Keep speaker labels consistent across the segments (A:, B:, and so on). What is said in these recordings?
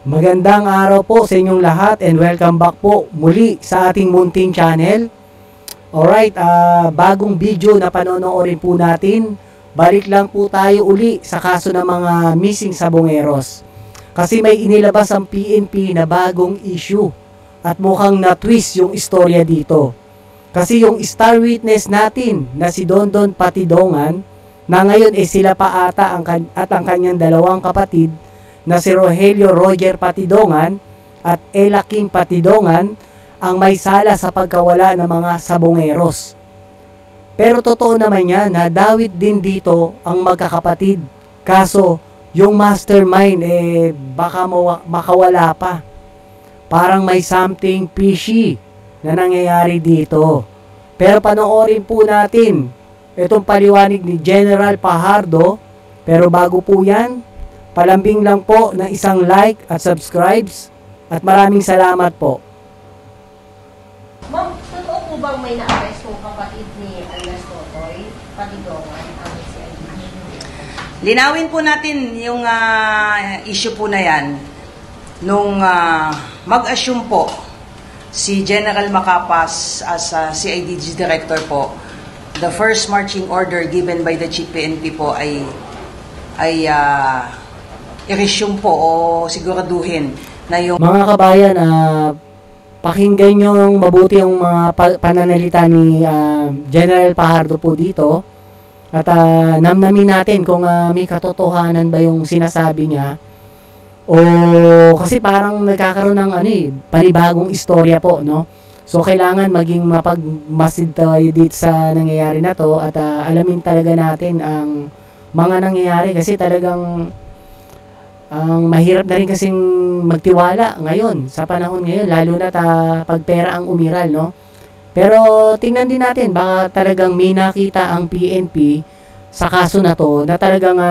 A: Magandang araw po sa inyong lahat and welcome back po muli sa ating munting channel. Alright, bagong video na panonoorin po natin. Balik lang po tayo uli sa kaso ng mga missing sabongeros. Kasi may inilabas ang PNP na bagong issue at mukhang na-twist yung istorya dito. Kasi yung star witness natin na si Dondon Patidongan na ngayon sila pa ata at ang kanyang dalawang kapatid na si Rogelio Roger Patidongan at Ella King Patidongan ang may sala sa pagkawala ng mga sabongeros. Pero totoo naman yan na dawit din dito ang magkakapatid. Kaso yung mastermind baka makawala pa. Parang may something fishy na nangyayari dito. Pero panoorin po natin itong paliwanag ni General Fajardo. Pero bago po yan, palambing lang po ng isang like at subscribes at maraming salamat po.
B: Ma'am, totoo po bang may na-arrest po kapatid ni Alias Totoy, Patidongan, ang CID?
C: Linawin po natin yung issue po na yan. Nung mag-assume po si General Macapas as CIDG Director po, the first marching order given by the Chief PNP po ay i-resume po o siguraduhin na yung...
A: Mga kabayan, pakinggan nyo yung mabuti yung mga pananalita ni General Fajardo po dito. At namnamin natin kung may katotohanan ba yung sinasabi niya. O kasi parang nagkakaroon ng panibagong istorya po, no? So kailangan maging mapagmasid tayo dito sa nangyayari na to at alamin talaga natin ang mga nangyayari kasi talagang mahirap na rin kasing magtiwala ngayon, sa panahon ngayon, lalo na pag pera ang umiral, no? Pero tingnan din natin, baka talagang may nakita ang PNP sa kaso na to, na talagang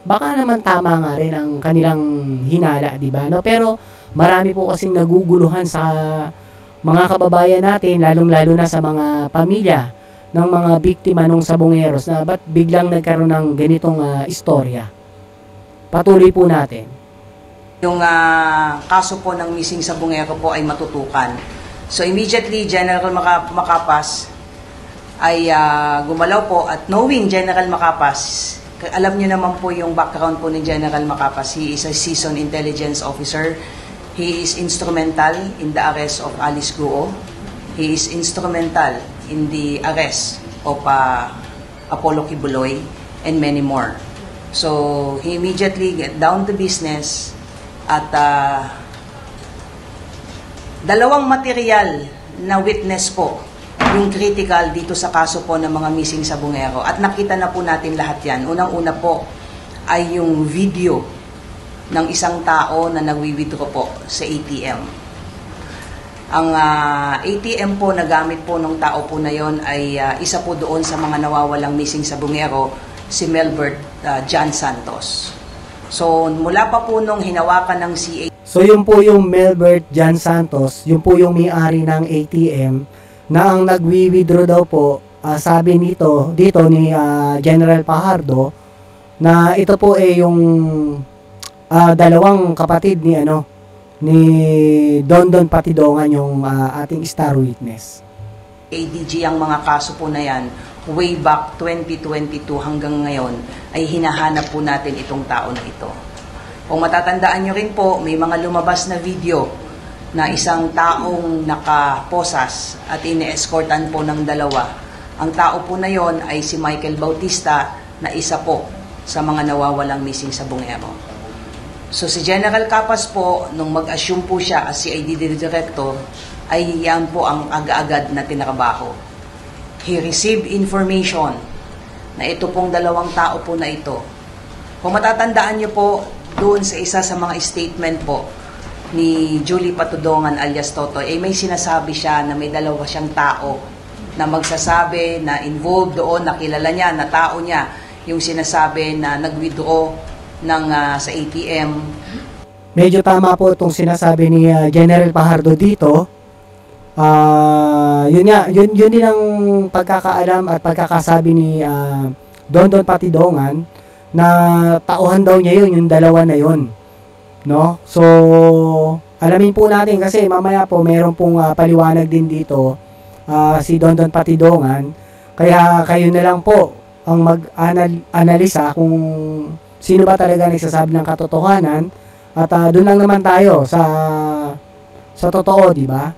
A: baka naman tama nga rin ang kanilang hinala, di ba? No? Pero marami po kasing naguguluhan sa mga kababayan natin, lalong-lalo na sa mga pamilya ng mga biktima ng sabongeros na ba't biglang nagkaroon ng ganitong istorya. Patuloy po natin.
C: Yung kaso po ng missing sabongero po ay matutukan. So immediately, General Macapas ay gumalaw po at knowing General Macapas, alam niyo naman po yung background po ni General Macapas. He is a seasoned intelligence officer. He is instrumental in the arrest of Alice Guo. He is instrumental in the arrest of Apollo Kibuloy and many more. So, he immediately get down to business at dalawang material na witness po yung critical dito sa kaso po ng mga missing sabongero. At nakita na po natin lahat yan. Unang-una po ay yung video ng isang tao na nagwi-withdraw po sa ATM. Ang ATM po na gamit po ng tao po na yon ay isa po doon sa mga nawawalang missing sabongero, si Melbert John Santos. So, mula pa po nung hinawakan ng CA.
A: So, yun po yung Melbert John Santos, yun po yung may-ari ng ATM, na ang nagwi-withdraw daw po, sabi dito ni General Fajardo, na ito po yung dalawang kapatid ni Dondon Patidongan, yung ating star witness.
C: ADG ang mga kaso po na yan, way back 2022 hanggang ngayon, ay hinahanap po natin itong tao na ito. Kung matatandaan nyo rin po, may mga lumabas na video na isang taong nakaposas at ine-escortan po ng dalawa. Ang tao po na yon ay si Michael Bautista na isa po sa mga nawawalang missing sabongero. So si General Capas po, nung mag-assume po siya as CID Director, ay yan po ang aga-agad na tinrabaho. He received information na ito pong dalawang tao po na ito. Kung matatandaan niyo po, doon sa isa sa mga statement po ni Julie Patidongan alias Totoy, may sinasabi siya na may dalawa siyang tao na magsasabi na involved doon, nakilala niya, na tao niya, yung sinasabi na nag-withdraw sa ATM.
A: Medyo tama po itong sinasabi ni General Fajardo dito. Yun din ang pagkakaalam at pagkakasabi ni Dondon Patidongan na tauhan daw niya yung dalawa na yun. no? So, alamin po natin kasi mamaya po meron pong paliwanag din dito si Don Don Patidongan. Kaya kayo na lang po ang mag-analisa kung sino ba talaga nagsasabi ng katotohanan at doon lang naman tayo sa totoo, di ba?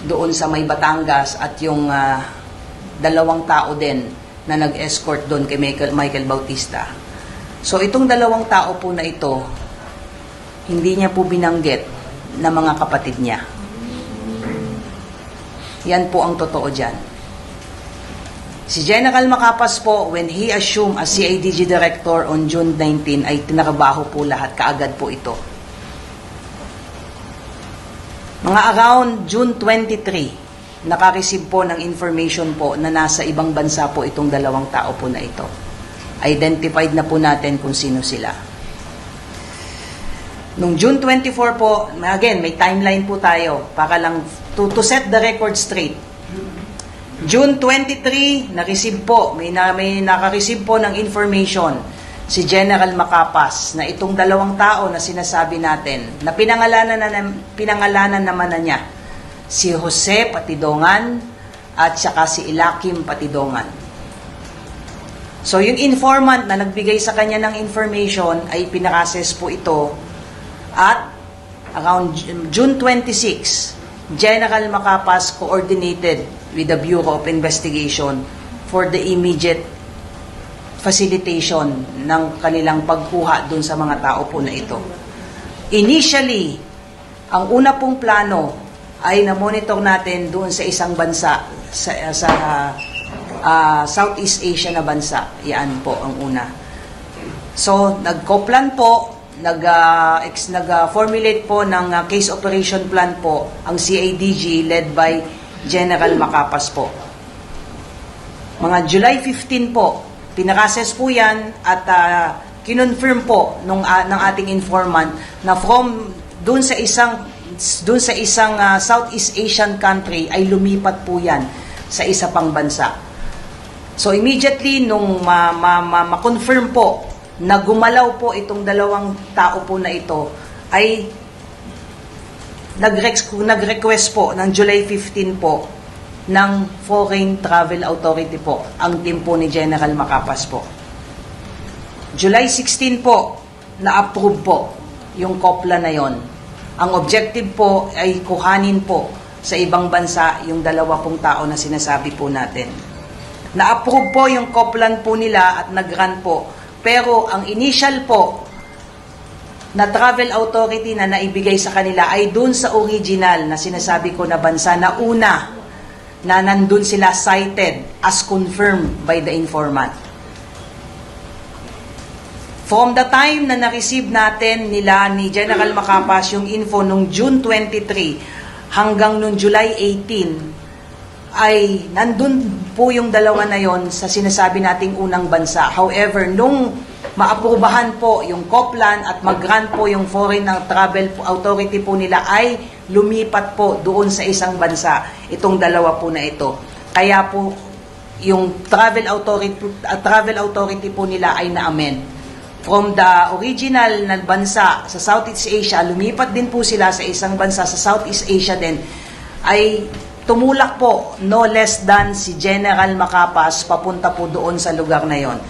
C: Doon sa may Batangas at yung dalawang tao din na nag-escort doon kay Michael Bautista. So itong dalawang tao po na ito, hindi niya po binanggit na mga kapatid niya. Yan po ang totoo dyan. Si General Macapas po, when he assumed as CIDG Director on June 19, ay tinarabaho po lahat, kaagad po ito. Mga around June 23, nakareceive po ng information po na nasa ibang bansa po itong dalawang tao po na ito. Identified na po natin kung sino sila. Nung June 24 po, again, may timeline po tayo para lang to set the record straight. June 23, na-receive po, may naka-receive po ng information si General Macapas na itong dalawang tao na sinasabi natin, na pinangalanan naman na niya, si Jose Patidongan at saka si Ilakim Patidongan. So, yung informant na nagbigay sa kanya ng information ay pinakases po ito at around June 26, General Macapas coordinated with the Bureau of Investigation for the immediate facilitation ng kanilang pagkuha dun sa mga tao po na ito. Initially, ang una pong plano ay na-monitor natin doon sa isang bansa sa Southeast Asia na bansa. Yan po ang una. So, nagko-plan po, nag-formulate po ng case operation plan po ang CIDG led by General Macapas po. Mga July 15 po, pinakases po yan at kinonfirm po ng ating informant na from doon sa isang Southeast Asian country ay lumipat po yan sa isa pang bansa. So immediately nung ma-confirm po na gumalaw po itong dalawang tao po na ito ay nag-request po ng July 15 po ng Foreign Travel Authority po ang team po ni General Macapas po. July 16 po na-approve po yung COPLA na yon. Ang objective po ay kuhanin po sa ibang bansa yung dalawa pong tao na sinasabi po natin. Na-approve po yung COPLAN po nila at nag-run po. Pero ang initial po na travel authority na naibigay sa kanila ay dun sa original na sinasabi ko na bansa na una na nandun sila cited as confirmed by the informant. From the time na na-receive natin nila ni General Macapas yung info nung June 23 hanggang nung July 18 ay nandun po yung dalawa na yon sa sinasabi nating unang bansa. However, nung maaprubahan po yung COPLAN at mag-grant po yung Foreign Travel Authority po nila ay lumipat po doon sa isang bansa itong dalawa po na ito. Kaya po yung travel authority po nila ay na-amend. From the original na bansa sa Southeast Asia, lumipat din po sila sa isang bansa sa Southeast Asia din, ay tumulak po no less than si General Macapas papunta po doon sa lugar na yon.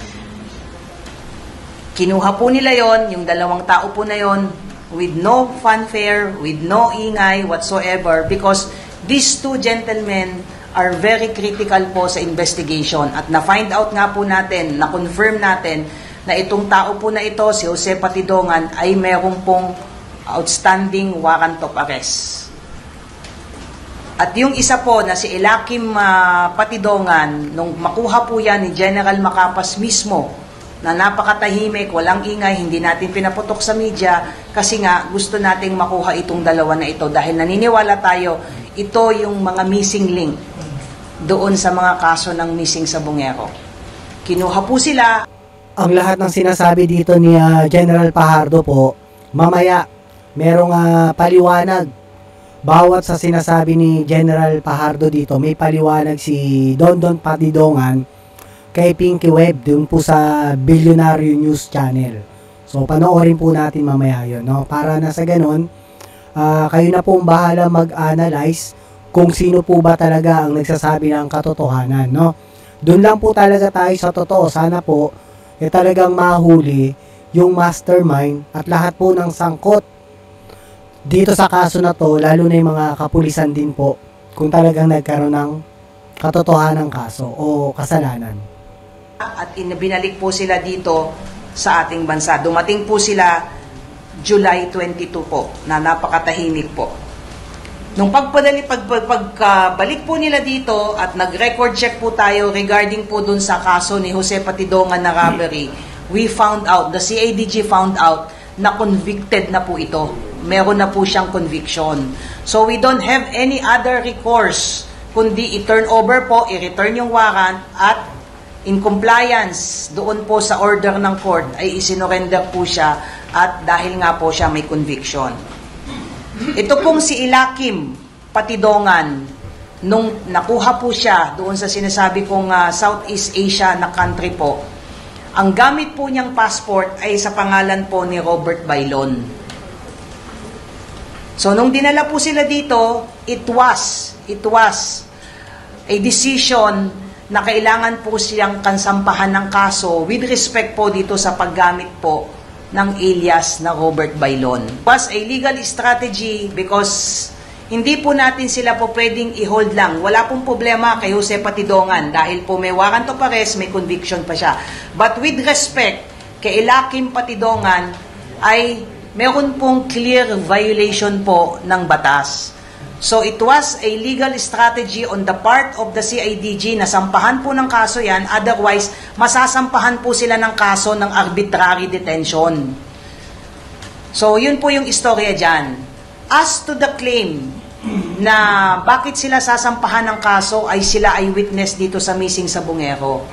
C: Kinuha po nila yon, yung dalawang tao po na yon, with no fanfare, with no ingay whatsoever, because these two gentlemen are very critical po sa investigation at na-find out nga po natin, na-confirm natin na itong tao po na ito, si Jose Patidongan, ay merong pong outstanding warrant of arrest. At yung isa po na si Ilakim Patidongan, nung makuha po yan ni General Macapas mismo, na napakatahimik, walang ingay, hindi natin pinaputok sa media, kasi nga gusto nating makuha itong dalawa na ito dahil naniniwala tayo, ito yung mga missing link doon sa mga kaso ng missing sa Bungero. Kinuha po sila.
A: Ang lahat ng sinasabi dito ni General Fajardo po, mamaya merong paliwanag. Bawat sa sinasabi ni General Fajardo dito, may paliwanag si Don Don Patidongan kay Pinky Web dun po sa Billionaire News Channel. So, panoorin po natin mamaya yun, no? Para na sa ganun, kayo na pong bahala mag-analyze kung sino po ba talaga ang nagsasabi ng katotohanan, no? Doon lang po talaga tayo sa totoo. Sana po, talagang mahuli yung mastermind at lahat po ng sangkot dito sa kaso na to, lalo na yung mga kapulisan din po, kung talagang nagkaroon ng katotohanan ng kaso o kasalanan.
C: At binalik po sila dito sa ating bansa. Dumating po sila July 22 po, na napakatahimik po. Nung pagkabalik po nila dito at nag-record check po tayo regarding po dun sa kaso ni Jose Patidongan na robbery, we found out, the CIDG found out na convicted na po ito. Meron na po siyang conviction. So we don't have any other recourse kundi i-turn over po, i-return yung warrant at in compliance doon po sa order ng court ay isinorender po siya at dahil nga po siya may conviction. Ito pong si Ilakim Patidongan, nung nakuha po siya doon sa sinasabi kong Southeast Asia na country po, ang gamit po niyang passport ay sa pangalan po ni Robert Bailon. So nung dinala po sila dito, it was a decision na kailangan po siyang kansampahan ng kaso with respect po dito sa paggamit po ng alias na Robert Bailon. It was a legal strategy because hindi po natin sila po pwedeng i-hold lang. Wala pong problema kay Jose Patidongan dahil po may warrant of arrest, may conviction pa siya. But with respect kay Ilakim Patidongan ay meron pong clear violation po ng batas. So it was a legal strategy on the part of the CIDG na sampahan po ng kaso yan, otherwise masasampahan po sila ng kaso ng arbitrary detention. So yun po yung istorya dyan. As to the claim na bakit sila sasampahan ng kaso ay sila ay witness dito sa missing sa Bungero.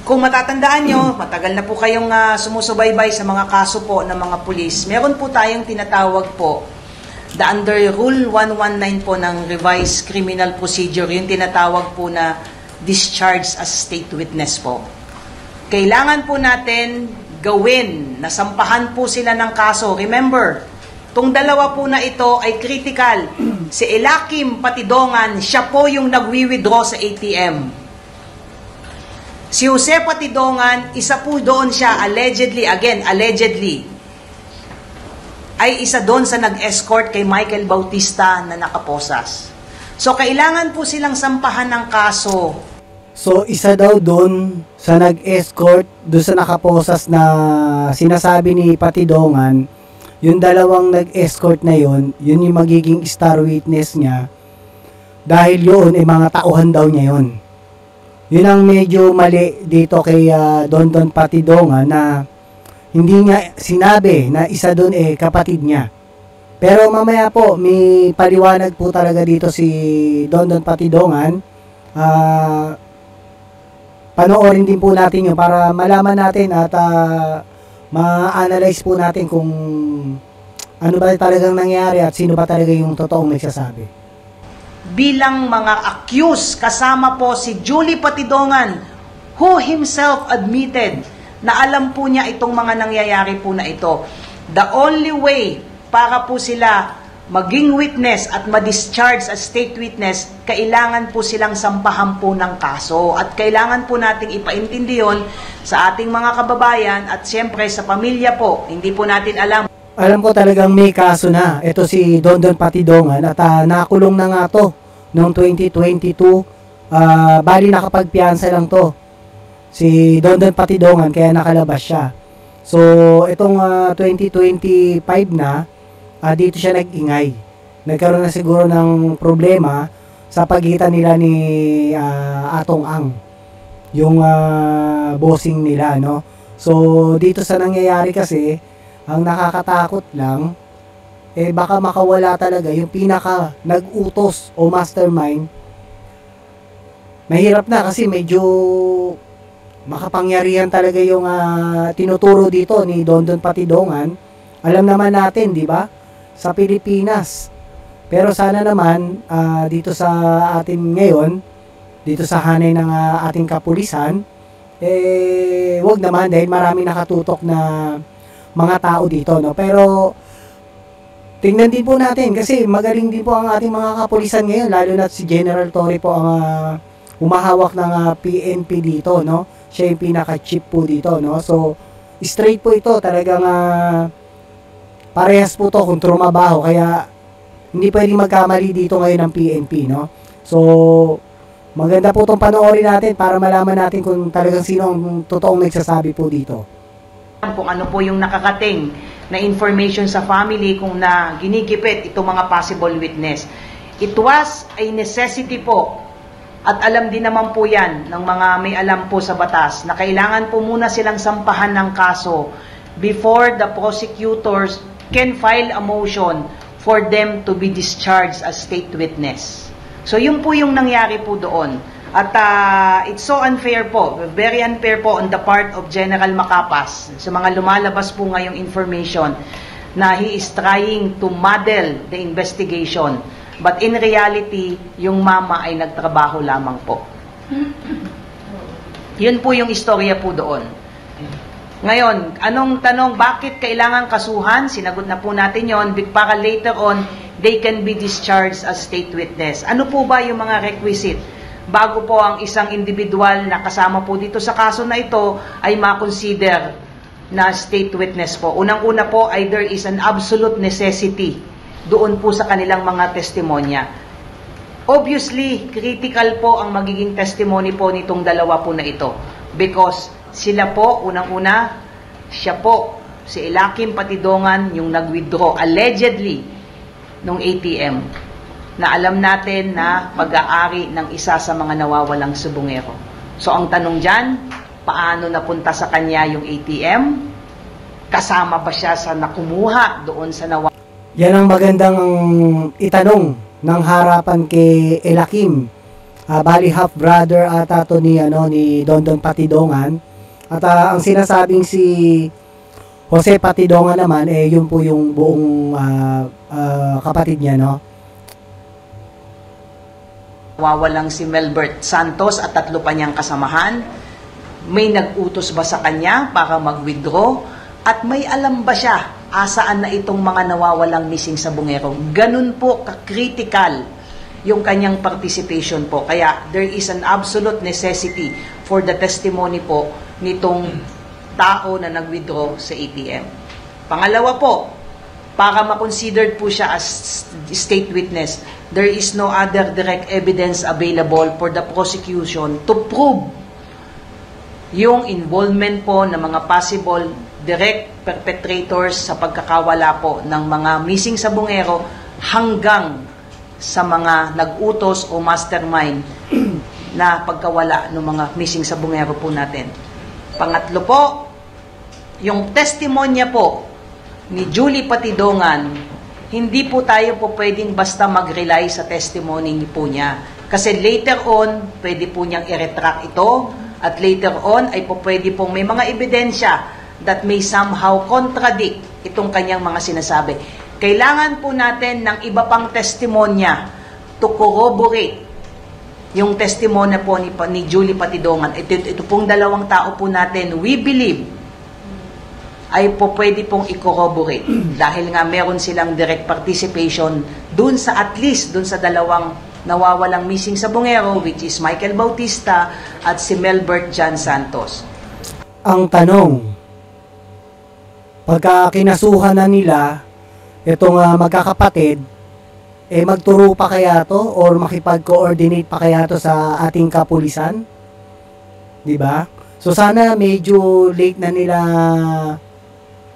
C: Kung matatandaan nyo, matagal na po kayong sumusubaybay sa mga kaso po ng mga pulis, meron po tayong tinatawag po the under Rule 119 po ng Revised Criminal Procedure, yung tinatawag po na discharge as state witness po. Kailangan po natin gawin, nasampahan po sila ng kaso. Remember, tong dalawa po na ito ay critical. Si Ilakim Patidongan, siya po yung nagwi-withdraw sa ATM. Si Jose Patidongan, isa po doon siya, allegedly, ay isa doon sa nag-escort kay Michael Bautista na nakaposas. So, kailangan po silang sampahan ng kaso.
A: So, isa daw doon sa nag-escort, doon sa nakaposas na sinasabi ni Patidongan, yung dalawang nag-escort na yun yung magiging star witness niya dahil yun ay mga tauhan daw niya yun. Yun ang medyo mali dito kay Don Patidongan na hindi niya sinabi na isa doon kapatid niya. Pero mamaya po, may paliwanag po talaga dito si Don Patidongan. Panoorin din po natin yun para malaman natin at ma-analyze po natin kung ano ba talagang nangyari at sino ba talaga yung totoong nagsasabi.
C: Bilang mga accused, kasama po si Julie Patidongan, who himself admitted na alam po niya itong mga nangyayari po na ito. The only way para po sila maging witness at ma-discharge as state witness, kailangan po silang sampahan po ng kaso. At kailangan po nating ipaintindi yun sa ating mga kababayan at siyempre sa pamilya po. Hindi po natin alam.
A: Alam ko talagang may kaso na. Ito si Don Patidongan at nakulong na nga to noong 2022. Bali nakapagpiyansa lang to si Don Patidongan kaya nakalabas siya. So itong 2025 na dito siya nag-ingay. Nagkaroon na siguro ng problema sa pagitan nila ni Atong Ang, yung bossing nila, no? So dito sa nangyayari kasi, ang nakakatakot lang baka makawala talaga yung pinaka nag-utos o mastermind. Mahirap na kasi medyo makapangyarihan talaga yung tinuturo dito ni Don Patidongan. Alam naman natin, di ba? Sa Pilipinas. Pero sana naman, dito sa atin ngayon, dito sa hanay ng ating kapulisan, wag naman dahil maraming nakatutok na mga tao dito, no? Pero tingnan din po natin kasi magaling din po ang ating mga kapulisan ngayon, lalo na si General Torre po ang humahawak ng PNP dito, no? Siya yung pinaka-chief po dito, no? So straight po ito, talagang parehas po to kung trumabaho, kaya hindi pwedeng magkamali dito ngayon ng PNP, no? So maganda po itong panoorin natin para malaman natin kung talagang sino ang totoong nagsasabi po dito.
C: Kung ano po yung nakakating na information sa family kung na ginigipit itong mga possible witness. It was a necessity po at alam din naman po yan ng mga may alam po sa batas na kailangan po muna silang sampahan ng kaso before the prosecutors can file a motion for them to be discharged as state witness. So yun po yung nangyari po doon. At it's so unfair po, very unfair po on the part of General Macapas sa mga lumalabas po ngayong information na he is trying to muddle the investigation. But in reality, yung mama ay nagtrabaho lamang po. Yun po yung istorya po doon. Ngayon, anong tanong, bakit kailangan kasuhan? Sinagot na po natin yon para later on, they can be discharged as state witness. Ano po ba yung mga requisite? Bago po ang isang individual na kasama po dito sa kaso na ito ay ma-consider na state witness po. Unang-una po ay there is an absolute necessity doon po sa kanilang mga testimonya. Obviously, critical po ang magiging testimony po nitong dalawa po na ito because sila po, unang-una, siya po, si Elakim Patidongan yung nag-withdraw allegedly nung ATM na alam natin na pag-aari ng isa sa mga nawawalang subungero. So ang tanong dyan, paano napunta sa kanya yung ATM? Kasama ba siya sa nakumuha doon sa nawawalang?
A: Yan ang magandang itanong ng harapan kay Elakim. Bali half brother ata to ni Dondon Patidongan. At ang sinasabing si Jose Patidongan naman yun po yung buong kapatid niya, no?
C: Wawalang si Melbert Santos at 3 pa niyang kasamahan. May nag-utos ba sa kanya para mag-withdraw? At may alam ba siya asaan na itong mga nawawalang missing sa bungero? Ganun po ka-critical yung kanyang participation po. Kaya there is an absolute necessity for the testimony po nitong tao na nag-withdraw sa ATM. Pangalawa po, para ma-considered po siya as state witness, there is no other direct evidence available for the prosecution to prove yung involvement po ng mga possible direct perpetrators sa pagkakawala po ng mga missing sa bungero hanggang sa mga nag-utos o mastermind na pagkawala ng mga missing sa bungero po natin. Pangatlo po, yung testimonya po ni Julie Patidongan, hindi po tayo po pwedeng basta mag-rely sa testimony po niya. Kasi later on, pwede po niyang i-retract ito at later on ay po pwede pong may mga ebidensya that may somehow contradict itong kanyang mga sinasabi. Kailangan po natin ng iba pang testimonya to corroborate yung testimonya po ni Julie Patidongan. Ito pong dalawang tao po natin, we believe, ay po pwede pong i-corroborate dahil nga meron silang direct participation dun sa at least dun sa dalawang nawawalang missing sa bungero, which is Michael Bautista at si Melbert John Santos.
A: Ang tanong, pagka kinasuhan na nila itong magkakapatid, magturo pa kaya to or makipag-coordinate pa kaya to sa ating kapulisan? 'Di ba? So sana medyo late na nila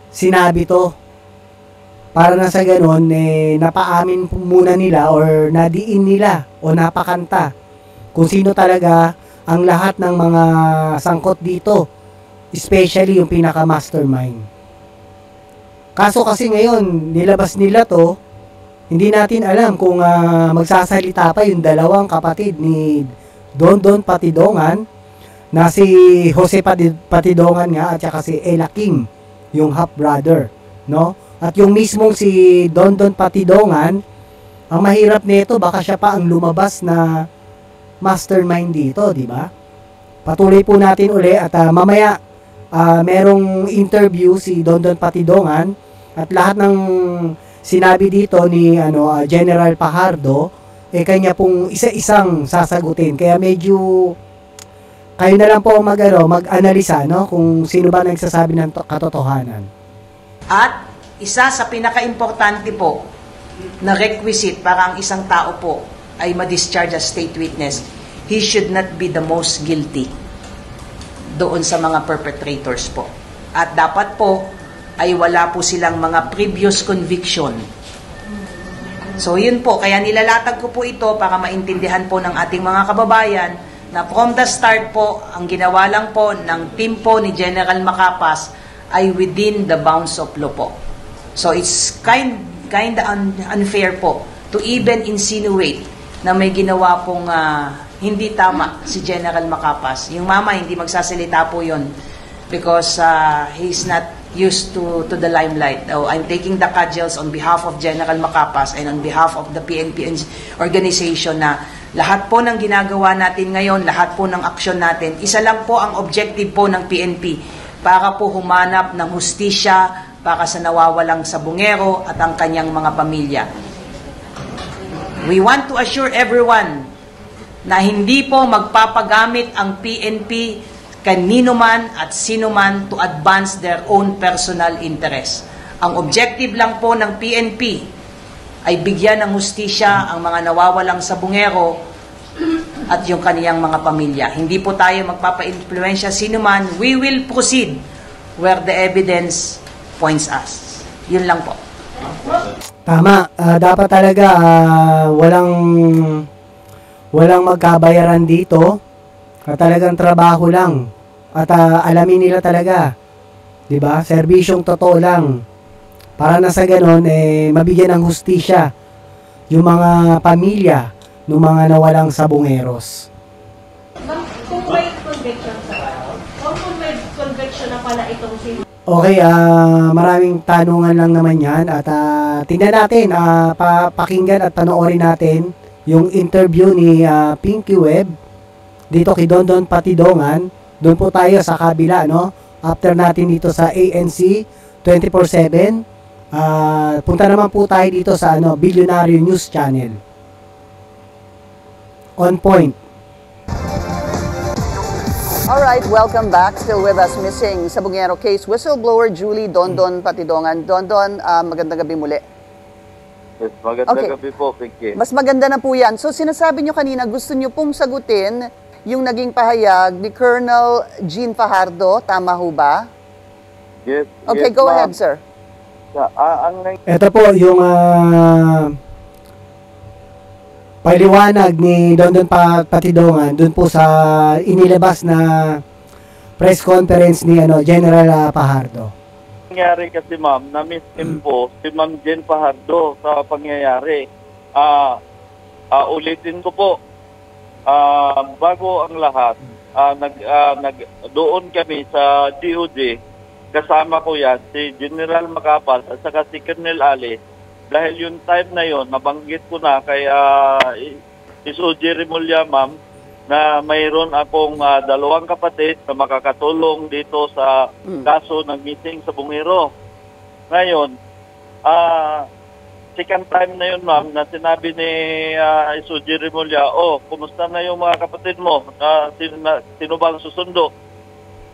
A: sinabi to para na sa ganun napaamin muna nila or nadiin nila o napakanta kung sino talaga ang lahat ng mga sangkot dito, especially yung pinaka mastermind. Kaso kasi ngayon nilabas nila to, hindi natin alam kung magsasalita pa yung dalawang kapatid ni Dondon Patidongan na si Jose Patidongan nga at saka si Elakim, yung half brother, no? At yung mismong si Dondon Patidongan, ang mahirap nito baka siya pa ang lumabas na mastermind dito, di ba? patuloy po natin uli at mamaya merong interview si Dondon Patidongan at lahat ng sinabi dito ni General Fajardo kanya pong isa-isang sasagutin. Kaya medyo kayo na lang po mag-analisa kung sino ba nagsasabi ng katotohanan.
C: At isa sa pinaka-importante po na requisite para ang isang tao po ay ma-discharge as state witness, he should not be the most guilty doon sa mga perpetrators po. At dapat po ay wala po silang mga previous conviction. So yun po, kaya nilalatag ko po ito para maintindihan po ng ating mga kababayan na from the start po, ang ginawa lang po ng team po ni General Macapas ay within the bounds of law po. So it's kind unfair po to even insinuate na may ginawa pong hindi tama si General Macapas. Yung mama hindi magsasalita po yun because he's not used to the limelight. I'm taking the cudgels on behalf of General Macapas and on behalf of the PNP organization na lahat po ng ginagawa natin ngayon, lahat po ng aksyon natin, isa lang po ang objective po ng PNP para po humanap ng hustisya para sa nawawalang sabungero at ang kanyang mga pamilya. We want to assure everyone na hindi po magpapagamit ang PNP kanino man at sino man to advance their own personal interest. Ang objective lang po ng PNP ay bigyan ng hustisya ang mga nawawalang sabungero at yung kaniyang mga pamilya. Hindi po tayo magpapa-influensya sino man. We will proceed where the evidence points us. Yun lang po.
A: Tama. Dapat talaga walang magkabayaran dito. Talagang trabaho lang. At alamin nila talaga. 'Di ba? Serbisyong totoo lang. Para na sa ganon, mabigyan ng hustisya yung mga pamilya ng mga nawalang sabungeros.
B: Kung may conviction kung may conviction na pala itong si...
A: Okay, maraming tanungan lang naman yan. At tingnan natin, pakinggan at panoorin natin yung interview ni Pinky Webb dito kay Dondon Patidongan. Doon po tayo sa kabila, after natin dito sa ANC 24/7. Punta naman po tayo dito sa Billionaire News Channel. On point.
D: Alright, welcome back. Still with us, missing Sabungero case whistleblower Julie Dondon Patidongan. Dondon, magandang gabi muli.
E: Yes, magandang gabi po, Pinky.
D: Mas maganda na po yan. So sinasabi nyo kanina, gusto nyo pong sagutin yung naging pahayag ni Colonel Jean Fajardo. Tama ho ba?
E: Yes.
D: Okay,
E: yes,
D: go ahead, sir.
A: Ito po yung paliwanag ni Dondon Patidongan dun po sa inilabas na press conference ni General Fajardo.
E: Nangyari kasi ma'am, na-miss po si Ma'am Jean Fajardo sa pangyayari. Ulitin ko po, bago ang lahat, doon kami sa DOJ, kasama ko yan, si General Macapas at saka si Colonel Ali. Dahil yung time na yon, nabanggit ko na kay SOG Remulla, ma'am, na mayroon akong dalawang kapatid na makakatulong dito sa kaso ng missing sa Bungiro. Ngayon, second time na yun, ma'am, na sinabi ni SOG Remulla, kumusta na yung mga kapatid mo? Sino bang susundo?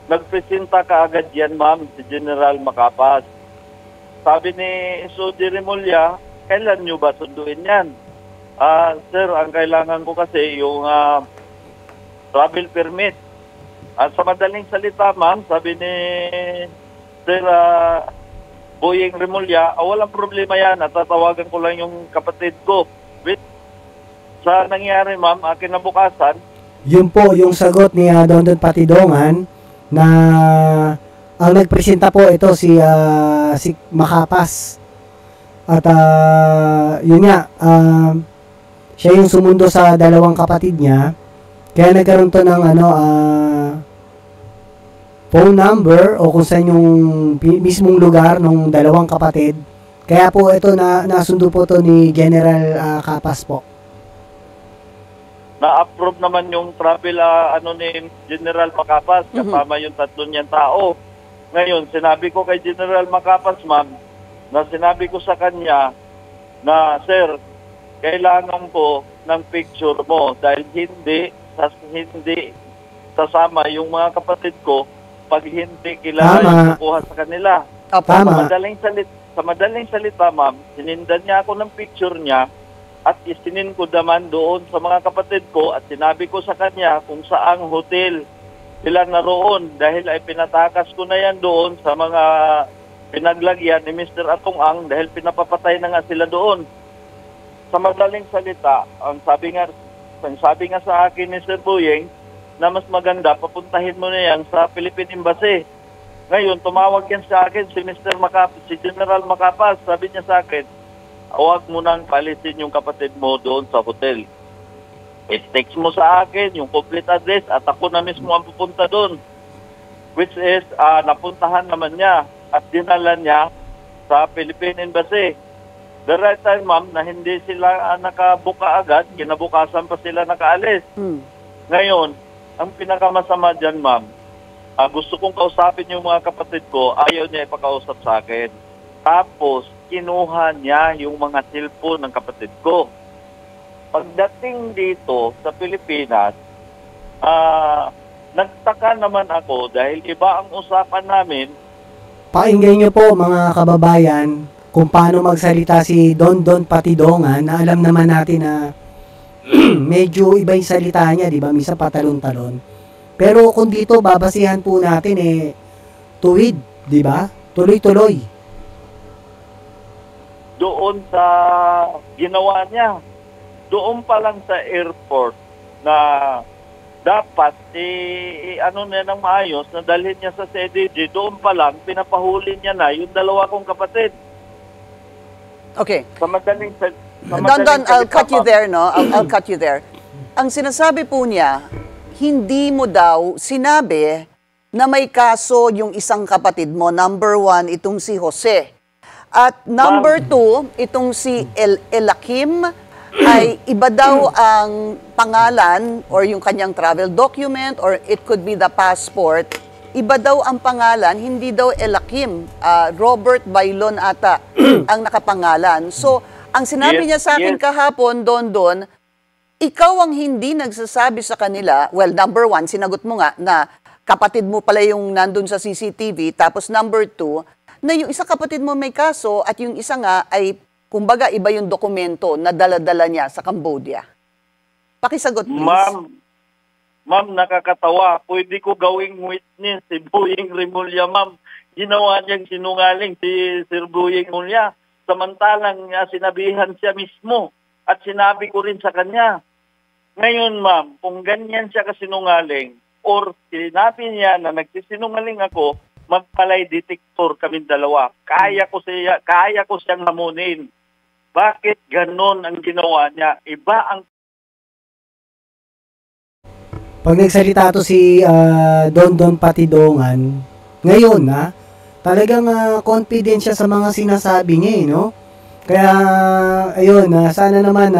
E: Nagpresenta kaagad yan, ma'am, si General Macapas. Sabi ni SOG Remulla, kailan nyo ba sunduin yan? Sir, ang kailangan ko kasi yung travel permit. At sa madaling salita, ma'am, sabi ni Sir Boying Remulla, walang problema yan. At tatawagan ko lang yung kapatid ko. Sa nangyari, ma'am, kinabukasan.
A: Yun po yung sagot ni Dondon Patidongan na ang nagpresenta po ito si Macapas. At yun nga, siya yung sumundo sa dalawang kapatid niya. Kaya nagkaroon to ng phone number o kung saan yung mismong lugar ng dalawang kapatid. Kaya po ito nasundo po to ni General Capas po.
E: na-approve naman yung travel ni General Macapas kasama yung 3 niyang tao. Ngayon, sinabi ko kay General Macapas, ma'am, na sinabi ko sa kanya na, sir, kailangan ko ng picture mo dahil hindi sasama yung mga kapatid ko pag hindi kilala yung kukuha sa kanila.
A: Tama.
E: Sa madaling salita, ma'am, sinindan niya ako ng picture niya at isinin ko naman doon sa mga kapatid ko at sinabi ko sa kanya kung saang hotel sila naroon dahil ay pinatakas ko na yan doon sa mga pinaglagyan ni Mr. Atong Ang dahil pinapapatay na nga sila doon. Sa madaling salita, ang sabi nga sa akin ni Sir Buyeng na mas maganda, papuntahin mo na yan sa Philippine Embassy. Ngayon, tumawag yan sa akin si si General Macapas. Sabi niya sa akin, huwag mo nang palisin yung kapatid mo doon sa hotel. I-text mo sa akin yung complete address at ako na mismo ang pupunta doon. Which is, napuntahan naman niya at dinala niya sa Philippine Embassy. The right time, ma'am, na hindi sila nakabuka agad, kinabukasan pa sila nakaalis. Ngayon, ang pinakamasama dyan, ma'am, gusto kong kausapin yung mga kapatid ko, ayaw niya ipakausap sa akin. Tapos, kinuha niya yung mga cellphone ng kapatid ko. Pagdating dito sa Pilipinas, nagtaka naman ako dahil iba ang usapan namin.
A: Pakinggan niyo po mga kababayan kung paano magsalita si Don Patidongan na alam naman natin na medyo iba yung salita niya, di ba? Misa patalon-talon. Pero kung dito babasihan po natin tuwid, di ba? Tuloy-tuloy.
E: Doon sa ginawa niya, doon pa lang sa airport na dapat na ng maayos na dalhin niya sa CDG, doon pa lang pinapahuli niya na yung 2 kong kapatid.
D: Okay.
E: Sa madaling
D: Don, I'll cut you there, no? I'll cut you there. Ang sinasabi po niya, hindi mo daw sinabi na may kaso yung isang kapatid mo. Number 1, itong si Jose. At number 2, itong si Elakim, ay iba daw ang pangalan or yung kanyang travel document or it could be the passport. Iba daw ang pangalan, hindi daw Elakim. Robert Bailon ata ang nakapangalan. So, ang sinabi niya sa akin kahapon, Don, ikaw ang hindi nagsasabi sa kanila, well, number 1, sinagot mo nga na kapatid mo pala yung nandun sa CCTV, tapos number 2, na yung isa kapatid mo may kaso at yung isa nga ay, kumbaga, iba yung dokumento na dala-dala niya sa Cambodia. Pakisagot, please.
E: Ma'am, nakakatawa. Pwede ko gawing witness si Buyeng Remulla, ma'am. Ginawa niyang sinungaling si Sir Buyeng Remulla. Samantalang sinabihan siya mismo at sinabi ko rin sa kanya. Ngayon, ma'am, kung ganyan siya kasinungaling or sinabi niya na nagsisinungaling ako, magpalay detector kaming dalawa. Kaya ko siyang hamunin. Bakit ganon ang ginawa niya? Iba ang
A: pag nagsalita to si Don Patidongan, ngayon talagang confident siya sa mga sinasabi niya, no? Kaya, ayun, sana naman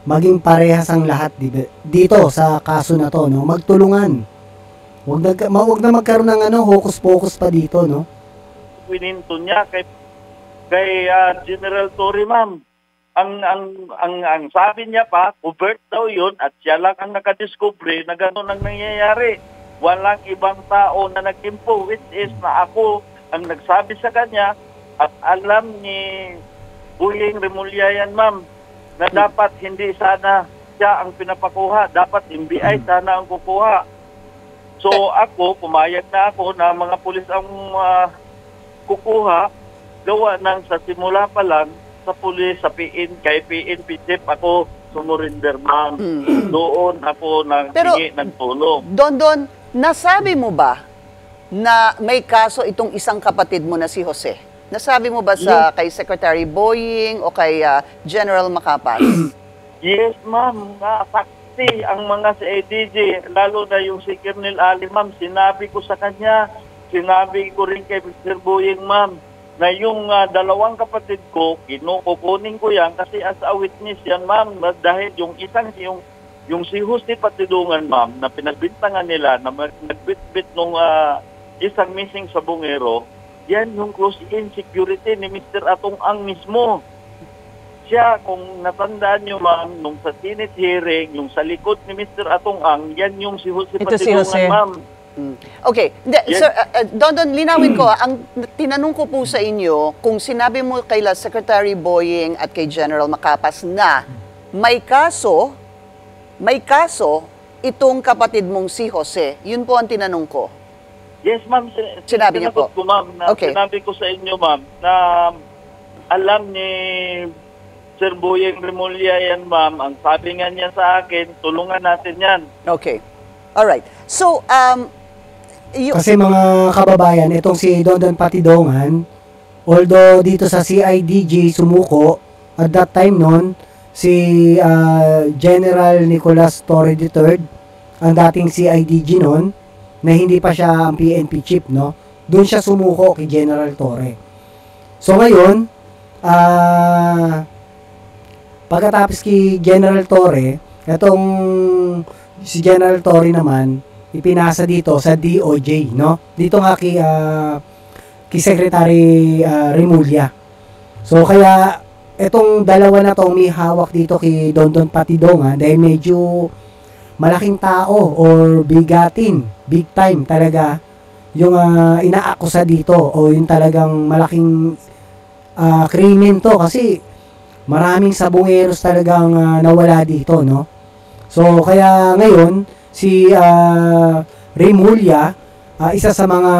A: maging parehas ang lahat dito sa kaso na to, no? Magtulungan. Huwag na magkaroon ng hocus-pocus pa dito, no?
E: Wininto niya kay General Torre, ma'am. Ang sabi niya pa, covert daw yun at siya lang ang nakadiscovery na gano'n ang nangyayari. Walang ibang tao na nag-info, which is na ako ang nagsabi sa kanya at alam ni Buyeng Remulla yan, ma'am, na dapat hindi sana siya ang pinapakuha. Dapat NBI sana ang kukuha. So ako, pumayag na ako na mga pulis ang kukuha. Gawa ng sa simula pa lang, sa pulis, sa kay PNP chief, ako sumurinder, ma'am. Doon ako naghingi ng tulong.
D: Don, nasabi mo ba na may kaso itong isang kapatid mo na si Jose? Nasabi mo ba kay Secretary Boying o kay General Macapas?
E: Yes, ma'am. Saksi ang mga si ADG, lalo na yung si Colonel Ali, ma'am. Sinabi ko sa kanya, sinabi ko rin kay Mr. Boying, ma'am, na yung 2 kapatid ko, kukunin ko yan kasi as a witness yan, ma'am. Dahil yung Yung si Jose Patidongan, ma'am, na pinagbintangan nila na nagbitbit nung isang missing sa bungero, yan yung close-in security ni Mr. Atong Ang mismo. Siya, kung natandaan nyo, ma'am, nung sa Senate hearing, yung sa likod ni Mr. Atong Ang, yan yung si Jose
D: Ito si
E: Patidongan,
D: Jose.
E: ma'am.
D: Okay. Hindi,
E: Yes.
D: Sir, Don, linawin ko, ang tinanong ko po sa inyo, kung sinabi mo kay Secretary Boying at kay General Macapas na may kaso itong kapatid mong si Jose. Yun po ang tinanong ko.
E: Yes, ma'am.
D: Sinabi niya po.
E: Sinagot ko, ma'am, na
D: Okay.
E: sinabi ko sa inyo, ma'am, na alam ni Sir Boyeng Remulla yan, ma'am. Ang sabi nga niya sa akin, tulungan natin yan.
D: Okay. Alright. So,
A: Kasi mga kababayan, itong si Dondon Patidongan, although dito sa CIDG sumuko, at that time noon, si General Nicolas Torre III, ang dating CIDG noon, na hindi pa siya ang PNP chief, no? Doon siya sumuko kay General Torre. So ngayon, pagkatapos kay General Torre, itong si General Torre naman, ipinasa dito sa DOJ, no? Dito nga kay Secretary Remulla. So kaya etong dalawa na tong may hawak dito kay Dondon Patidongan dahil medyo malaking tao or bigatin, big time talaga yung inaakusa dito o yung talagang malaking krimen to kasi maraming sabongeros talagang nawala dito, no? So kaya ngayon si Remulla, isa sa mga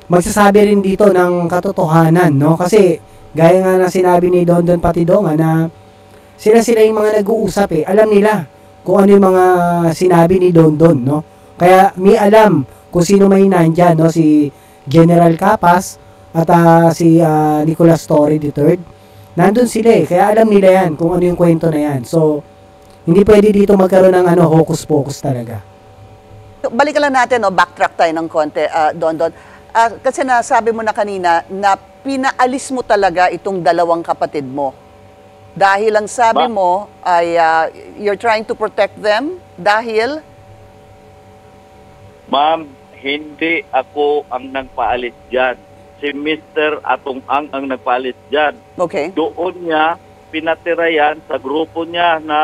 A: magsasabi rin dito ng katotohanan, no? Kasi gaya nga na sinabi ni Dondon Patidongan na sila yung mga nag-uusap Alam nila kung ano yung mga sinabi ni Dondon, no? Kaya may alam kung sino may nandyan, no? Si General Capas at si Nicolas Torre III. Nandun sila kaya alam nila yan kung ano yung kwento na yan. So, hindi pwede dito magkaroon ng hocus-pocus talaga.
D: balikan lang natin, backtrack tayo ng konti, Dondon. Kasi nasabi mo na kanina na pinaalis mo talaga itong dalawang kapatid mo. Dahil ang sabi mo ay you're trying to protect them dahil?
E: Ma'am, hindi ako ang nagpaalis dyan. Si Mr. Atong Ang nagpaalis dyan.
D: Okay.
E: Doon niya, pinatira yan sa grupo niya na...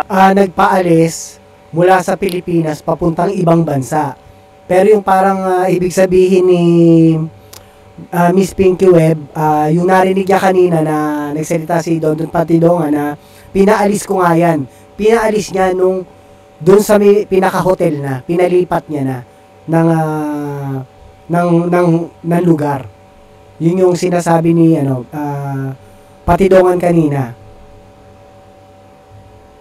A: Nagpaalis mula sa Pilipinas papuntang ibang bansa. Pero yung parang ibig sabihin ni Miss Pinky Webb, yung narinig niya kanina na nagsalita si Dondon Patidongan na pinaalis ko nga yan. Pinaalis niya nung doon sa pinaka-hotel na, pinalipat niya na ng lugar. Yun yung sinasabi ni Patidongan kanina.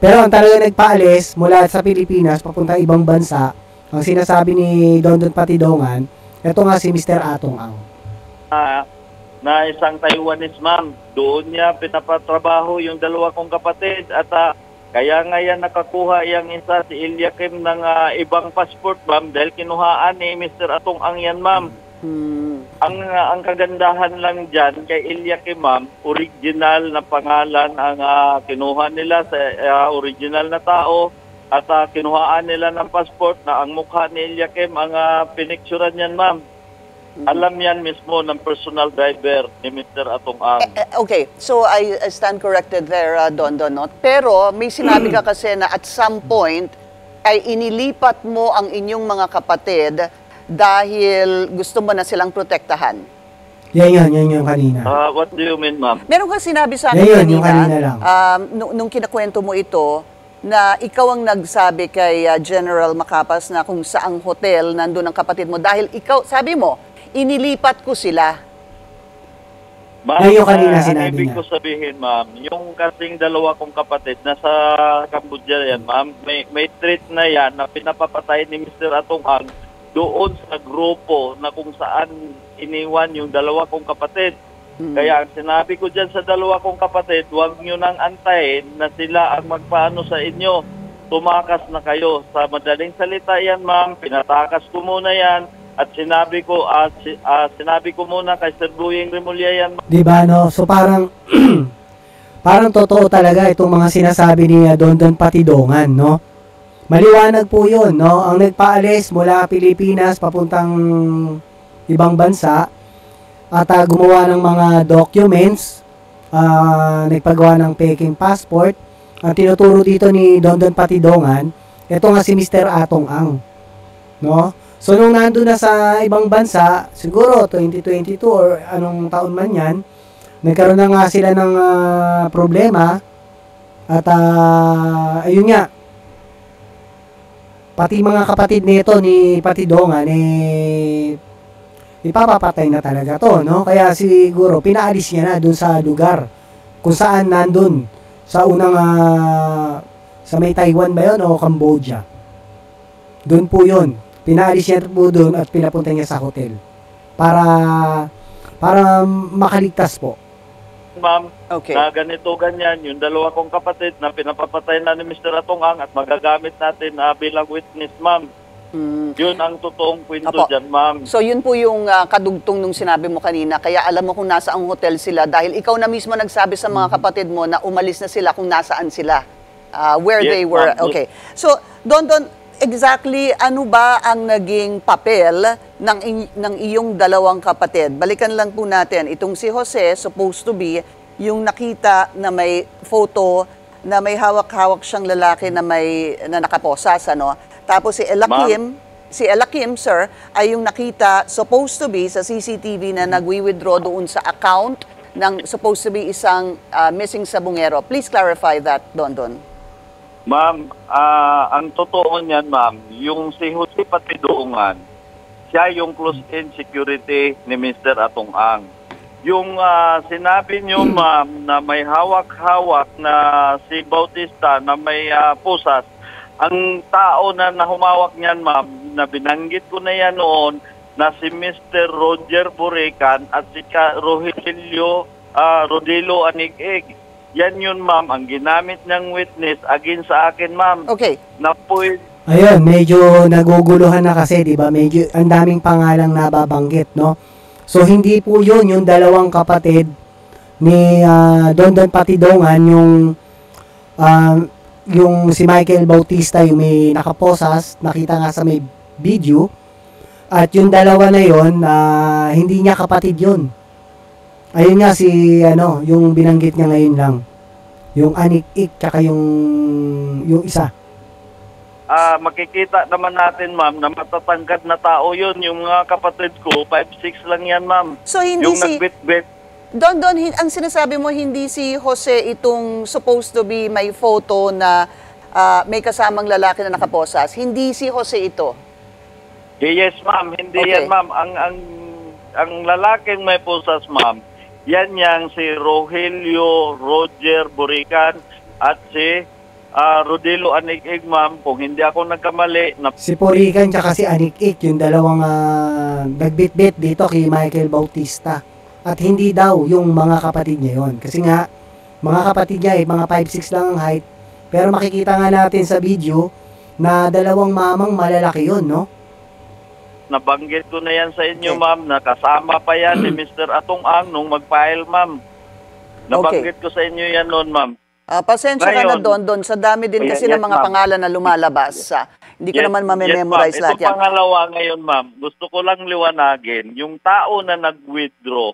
A: Pero ang talaga nagpaalis mula sa Pilipinas papunta ibang bansa, ang sinasabi ni Dondon Patidongan, ito nga si Mr. Atong Ang.
E: Na isang Taiwanese, ma'am. Doon niya pinapatrabaho yung dalawa kong kapatid at kaya nga yan nakakuha yung isa si Eliakim ng ibang passport, ma'am, dahil kinuhaan ni Mr. Atong Ang yan, ma'am. Ang kagandahan lang dyan kay Eliakim, ma'am, original na pangalan ang kinuha nila sa original na tao at kinuhaan nila ng passport na ang mukha ni Eliakim ang pinicturan yan, ma'am. Alam yan mismo ng personal driver ni Mr. Atong Ang.
D: Okay, so I stand corrected there, Dondon. No? Pero may sinabi ka kasi na at some point ay inilipat mo ang inyong mga kapatid dahil gusto mo na silang protektahan.
A: Yan yung kanina.
E: What do you mean, ma'am?
D: Meron kang sinabi sa akin
A: Yan,
D: kanina,
A: yung kanina lang.
D: nung kinakwento mo ito, na ikaw ang nagsabi kay General Macapas na kung saang hotel nandun ang kapatid mo dahil ikaw, sabi mo, inilipat ko sila.
E: Ma'am,
A: yung kanina sinabi
E: ibig
A: niya.
E: ko sabihin, ma'am, yung kasing dalawa kong kapatid nasa Cambodia yan, ma'am, may treat na yan na pinapapatay ni Mr. Atong Ang doon sa grupo na kung saan iniwan yung dalawa kong kapatid. Kaya ang sinabi ko dyan sa dalawa kong kapatid, huwag nyo nang antayin na sila ang magpaano sa inyo. Tumakas na kayo. Sa madaling salita yan, ma'am, pinatakas ko muna yan at sinabi ko muna kay Sir Boyeng Remulla yan, ma'am.
A: Diba, no? So parang parang totoo talaga itong mga sinasabi ni Dondon Patidongan, no? Maliwanag po yun, no? Ang nagpaalis mula Pilipinas papuntang ibang bansa at gumawa ng mga documents, nagpagawa ng peking passport. Ang tinuturo dito ni Dondon Patidongan, ito nga si Mr. Atong Ang, no? So, nung nandun na sa ibang bansa, siguro 2022 or anong taon man yan, nagkaroon na nga sila ng problema at ayun nga, pati mga kapatid nito ni Patidongan ipapapatay na talaga to, no? Kaya siguro pinaalis niya na dun sa lugar kung saan nandun sa unang sa may Taiwan ba yun o Cambodia. Dun po yun. Pinaalis niya po dun at pinapunta niya sa hotel para makaligtas po.
E: Ma'am,
D: Okay.
E: na ganito ganyan, yung dalawa kong kapatid na pinapapatay na ni Mr. Atong Ang at magagamit natin bilang witness, ma'am. Yun ang totoong kwento
D: Apo.
E: dyan, ma'am.
D: So yun po yung kadugtong nung sinabi mo kanina. Kaya alam mo kung nasa ang hotel sila dahil ikaw na mismo nagsabi sa mga kapatid mo na umalis na sila kung nasaan sila. Where
E: Yes,
D: they were.
E: ma'am.
D: Okay. So, Don, exactly ano ba ang naging papel ng iyong dalawang kapatid? Balikan lang po natin. Itong si Jose, supposed to be yung nakita na may photo na may hawak-hawak siyang lalaki na nakaposas, ano? Tapos si Ella Kim, sir, ay yung nakita, supposed to be, sa CCTV na nagwi-withdraw doon sa account ng supposed to be isang missing sabungero. Please clarify that, Don.
E: Ma'am, ang totoo niyan, ma'am, yung si Jose Patidongan, siya yung close-in security ni Mr. Atong Ang. Yung sinabi niyo, ma'am, na may hawak-hawak na si Bautista na may pusas, ang tao na humawak niyan, ma'am, na binanggit ko na yan noon, na si Mr. Roger Burican at si Rodilo Anig-Ig. Yan yun, ma'am, ang ginamit niyang witness against sa akin, ma'am.
D: Okay.
E: Na
A: Ayun, medyo naguguluhan na kasi, di ba? Medyo ang daming pangalang nababanggit, no? So, hindi po yun yung dalawang kapatid ni Dondon Patidongan, yung si Michael Bautista, yung may nakaposas, nakita nga sa may video, at yung dalawa na yun, hindi niya kapatid yun. Ayun nga yung binanggit niya ngayon lang. Yung Anik-Ik, tsaka yung isa.
E: makikita naman natin, ma'am, na matatangkad na tao yun. Yung mga kapatid ko, 5'6" lang yan, ma'am.
D: So, hindi
E: yung
D: si...
E: nagbit-bit.
D: Don, ang sinasabi mo, hindi si Jose itong supposed to be may photo na may kasamang lalaki na nakaposas. Hindi si Jose ito.
E: Yes, ma'am. Hindi
D: Okay.
E: yan, ma'am. Ang lalaking may posas, ma'am, yan yang si Rogelio Roger Burican at si Rodilo Anig-Ig, ma'am. Kung hindi ako nagkamali,
A: Si Purican tsaka si Anik-Ik, yung dalawang nagbitbit dito kay Michael Bautista. At hindi daw yung mga kapatid niya yon. Kasi nga, mga kapatid niya mga 5'6" lang ang height. Pero makikita nga natin sa video na dalawang mamang malalaki yon, no?
E: nabanggit ko na yan sa inyo,
D: Okay.
E: ma'am, na kasama pa yan ni Mr. Atong Ang nung mag-file, ma'am. Nabanggit ko sa inyo yan noon, ma'am.
D: Pasensya ka na,
E: Ngayon,
D: Don. Sa dami din kasi
E: yes,
D: ng mga
E: ma'am.
D: pangalan na lumalabas. Hindi ko
E: Yes,
D: naman
E: yes,
D: mamememorize
E: ma'am.
D: lahat
E: Ito
D: yan.
E: pangalawa ngayon, ma'am. Gusto ko lang liwanagin. Yung tao na nag-withdraw,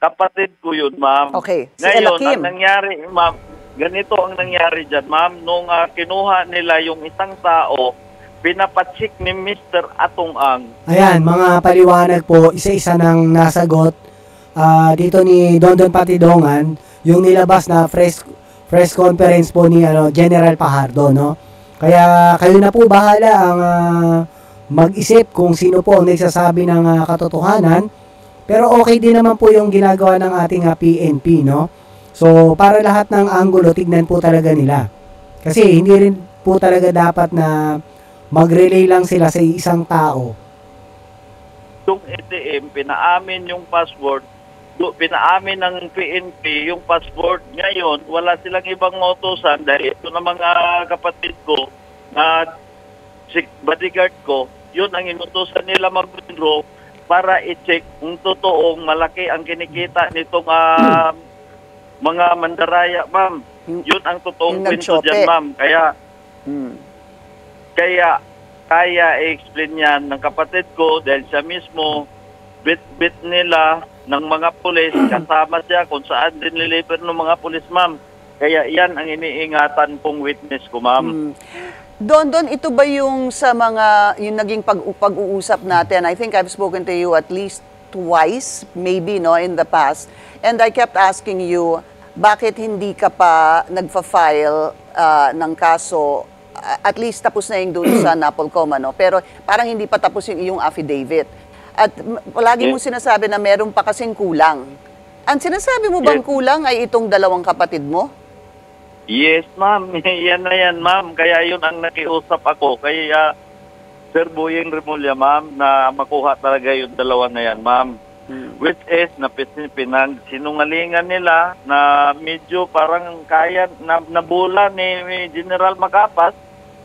E: kapatid ko yun, ma'am.
D: Okay, si Ella
E: Ngayon,
D: Kim.
E: ang nangyari, ma'am, ganito ang nangyari dyan, ma'am. Nung kinuha nila yung isang tao, pinapatsik ni Mr. Atong Ang.
A: Ayan, mga paliwanag po, isa-isa nang nasagot dito ni Dondon Patidongan, yung nilabas na press conference po ni General Pajardo, no? Kaya kayo na po bahala ang mag-isip kung sino po ang nagsasabi ng katotohanan. Pero okay din naman po yung ginagawa ng ating PNP, no? So, para lahat ng anggulo, tignan po talaga nila. Kasi hindi rin po talaga dapat na mag-relay lang sila sa isang tao.
E: Yung ATM, pinaamin yung password, pinaamin ng PNP yung password. Ngayon, wala silang ibang utusan dahil ito na mga kapatid ko na si bodyguard ko, yun ang inutusan nila mag-withdraw para i-check kung totoong malaki ang kinikita nitong mga mandaraya, ma'am. Yun ang totoong
D: yung
E: kwento
D: nag-shope.
E: dyan, ma'am.
D: Hmm.
E: Kaya i-explain yan ng kapatid ko dahil siya mismo, bit nila ng mga pulis, kasama siya kung saan diniliver ng mga pulis, ma'am. Kaya yan ang iniingatan kong witness ko, ma'am.
D: Don, ito ba yung sa mga, yung naging pag-uusap natin? I think I've spoken to you at least twice, maybe, no, in the past. And I kept asking you, bakit hindi ka pa nagfa-file ng kaso, at least tapos na yung doon sa NAPOLCOM, no? Pero parang hindi pa tapos yung iyong affidavit. At palagi mo sinasabi na meron pa kasing kulang. Ang sinasabi mo bang kulang ay itong dalawang kapatid mo?
E: Yes, ma'am. Yan na yan, ma'am. Kaya yun ang nakiusap ako. Kaya Sir Boyeng Remulla, ma'am, na makuha talaga yung dalawa na yan, ma'am. Which is, sinungalingan nila na medyo parang kaya nabula ni General Macapas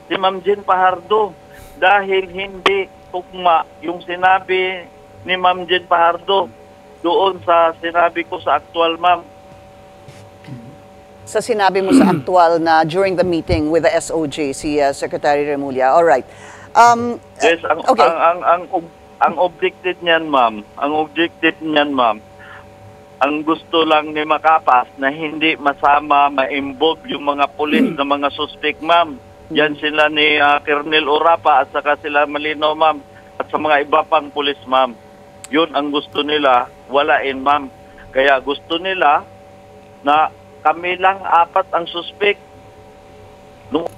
E: si Ma'am Jean Pajardo dahil hindi tugma yung sinabi ni Ma'am Jean Pajardo doon sa sinabi ko sa actual, ma'am.
D: Sa sinabi mo sa actual na during the meeting with the SOJ, si Secretary Remulla. All right.
E: Yes,
D: okay.
E: Ang objective niyan, ma'am, ang gusto lang ni Macapas na hindi masama, ma-involve yung mga pulis na mga suspect, ma'am. Yan sila ni Colonel Orapa at saka sila Malino, ma'am, at sa mga iba pang pulis, ma'am. Yun ang gusto nila, walain, ma'am. Kaya gusto nila na kami lang apat ang suspect.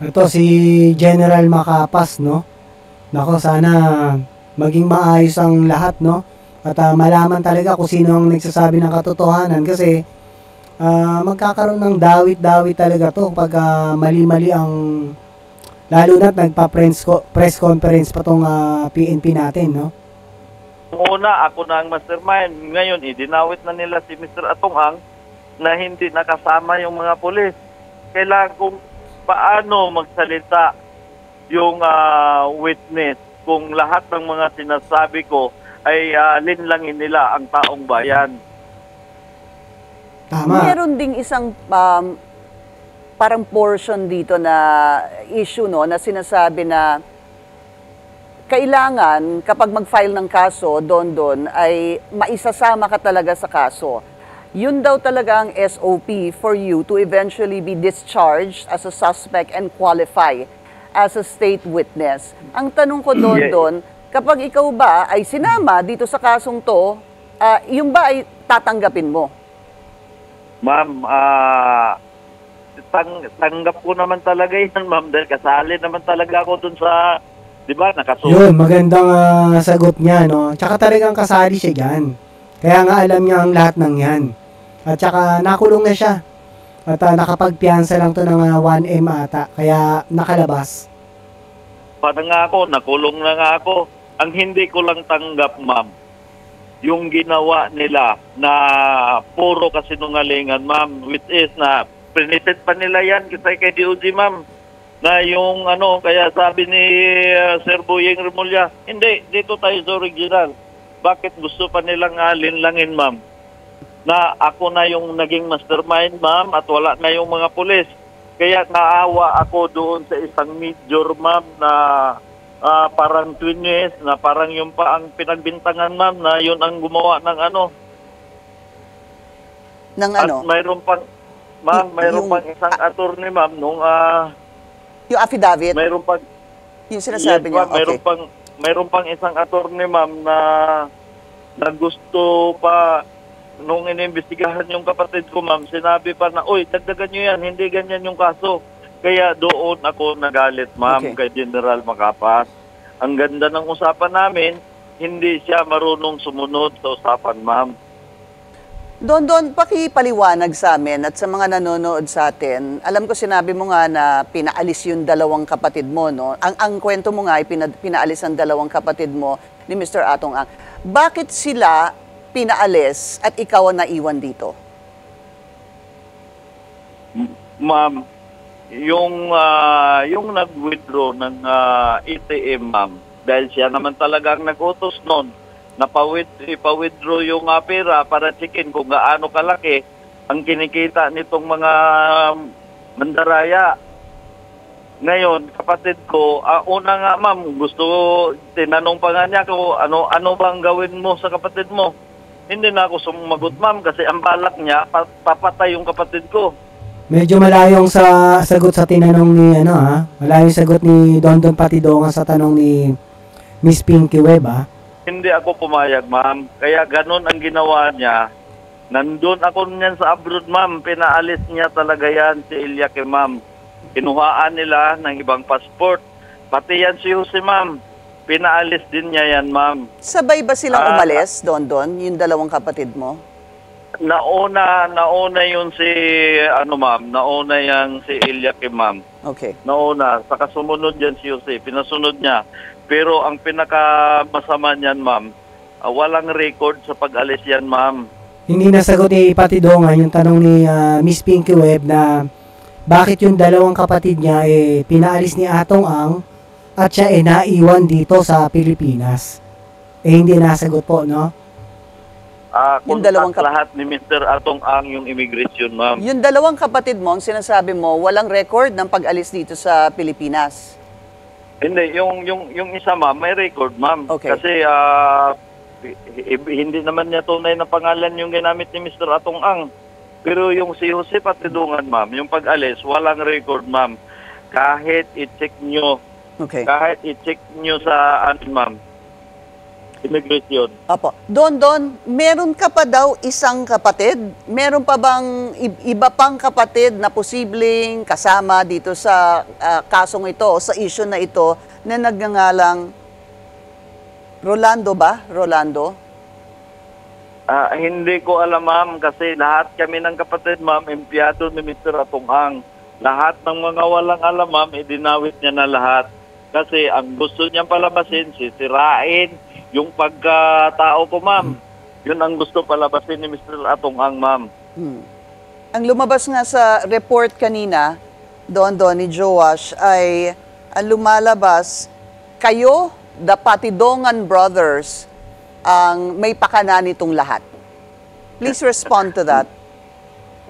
A: Ito si General Macapas, no? Nako, sana maging maayos ang lahat, no? At malaman talaga kung sino ang nagsasabi ng katotohanan kasi magkakaroon ng dawit-dawit talaga to pag mali-mali ang lalo na't nagpa-press conference pa tong PNP natin, no?
E: Una, ako na ang mastermind. Ngayon, idinawit na nila si Mr. Atongang na hindi nakasama yung mga pulis. Kailangan kung paano magsalita yung witness kung lahat ng mga sinasabi ko ay linlangin nila ang taong bayan.
A: Tama.
D: Meron ding isang parang portion dito na issue, no, na sinasabi na kailangan kapag mag-file ng kaso, Don, ay maisasama ka talaga sa kaso. Yun daw talaga ang SOP for you to eventually be discharged as a suspect and qualify as a state witness. Ang tanong ko, Don, kapag ikaw ba ay sinama dito sa kasong to, yung ba ay tatanggapin mo?
E: Ma'am, tanggap ko naman talaga yan, ma'am, dahil kasali naman talaga ako dun sa, di ba, nakasulat.
A: Yun, magandang sagot niya, no? Tsaka talagang kasali siya dyan. Kaya nga alam niya ang lahat ng yan. At tsaka nakulong na siya. At nakapagpiyansa lang to ng 1M ata. Kaya nakalabas.
E: Parang nga ako, nakulong na nga ako. Ang hindi ko lang tanggap, ma'am, yung ginawa nila na puro kasinungalingan, ma'am, which is na printed pa nila yan kasi kay DOJ, ma'am, na yung kaya sabi ni Sir Boyeng Remulla, hindi, dito tayo sa original. Bakit gusto pa nilang linlangin, ma'am, na ako na yung naging mastermind, ma'am, at wala na yung mga pulis. Kaya naawa ako doon sa isang major, ma'am, na parang twinnes, na parang yung pa ang pinagbintangan, ma'am, na yun ang gumawa ng At mayroon pang, ma'am, mayroon pang isang attorney, ma'am, nung
D: yung affidavit?
E: Mayroon pang,
D: yung sinasabi niya,
E: ma'am,
D: okay.
E: Mayroon pang isang attorney, ma'am, na gusto pa, nung inimbestigahan yung kapatid ko, ma'am, sinabi pa na, uy, dagdagan nyo yan, hindi ganyan yung kaso. Kaya doon ako nagalit, ma'am, kay General Macapas. Ang ganda ng usapan namin, hindi siya marunong sumunod sa usapan, ma'am.
D: Don, pakipaliwanag sa amin at sa mga nanonood sa atin. Alam ko sinabi mo nga na pinaalis yung dalawang kapatid mo, no? Ang kwento mo nga ay pinaalis ang dalawang kapatid mo ni Mr. Atong Ang. Bakit sila pinaalis at ikaw ang naiwan dito?
E: Ma'am, yung nag-withdraw ng ATM, ma'am, dahil siya naman talaga ang nag-utos noon, ipa-withdraw yung pera para checkin kung gaano kalaki ang kinikita nitong mga mandaraya. Ngayon, kapatid ko, una nga ma'am, tinanong pa nga niya ko, ano bang gawin mo sa kapatid mo? Hindi na ako sumagot ma'am kasi ang balak niya, papatay yung kapatid ko.
A: Medyo malayong sa sagot sa tinanong ni malayong sagot ni Don Patidongan sa tanong ni Miss Pinky Webb
E: Hindi ako pumayag ma'am, kaya ganun ang ginawa niya. Nandun ako niyan sa abroad ma'am, pinaalis niya talaga yan si Eliakim ma'am. Kinuhaan nila ng ibang passport. Pati yan si Jose ma'am, pinaalis din niya yan ma'am.
D: Sabay ba silang umalis, Don, yung dalawang kapatid mo?
E: Nauna yun si nauna yang si Eliakim ma'am.
D: Okay.
E: Nauna, saka sumunod yan si Jose, pinasunod niya. Pero ang pinakamasama niyan ma'am, walang record sa pag-alis yan ma'am.
A: Hindi nasagot ni Patidongan yung tanong ni Miss Pinky Webb na bakit yung dalawang kapatid niya pinaalis ni Atong Ang at siya naiwan dito sa Pilipinas. Hindi nasagot po, no?
D: Yung dalawang
E: lahat ni Mr. Atong Ang yung immigration, ma'am.
D: Yung dalawang kapatid mo, ang sinasabi mo, walang record ng pag-alis dito sa Pilipinas.
E: Hindi, yung isa ma'am, may record ma'am.
D: Okay.
E: Kasi hindi naman niya tunay na pangalan yung ginamit ni Mr. Atong Ang. Pero yung si Jose Patidongan ma'am, yung pag-alis, walang record ma'am. Kahit i-check nyo,
D: Okay.
E: kahit i-check nyo sa ma'am, immigration.
D: Opo. Don, meron ka pa daw isang kapatid? Meron pa bang iba pang kapatid na posibleng kasama dito sa kasong ito o sa issue na ito na nagngangalang Rolando ba? Rolando?
E: Hindi ko alam ma'am kasi lahat kami ng kapatid ma'am, empleyado ni Mr. Atong Ang. Lahat ng mga walang alam ma'am, idinawit niya na lahat. Kasi ang gusto niyang palabasin, sisirain yung pagkatao ko ma'am. Yun ang gusto palabasin ni Mr. Atong Ang ma'am.
D: Ang lumabas nga sa report kanina, Don ni Joash, ay ang lumalabas, kayo, the Patidongan brothers, ang may pakana nitong lahat. Please respond to that.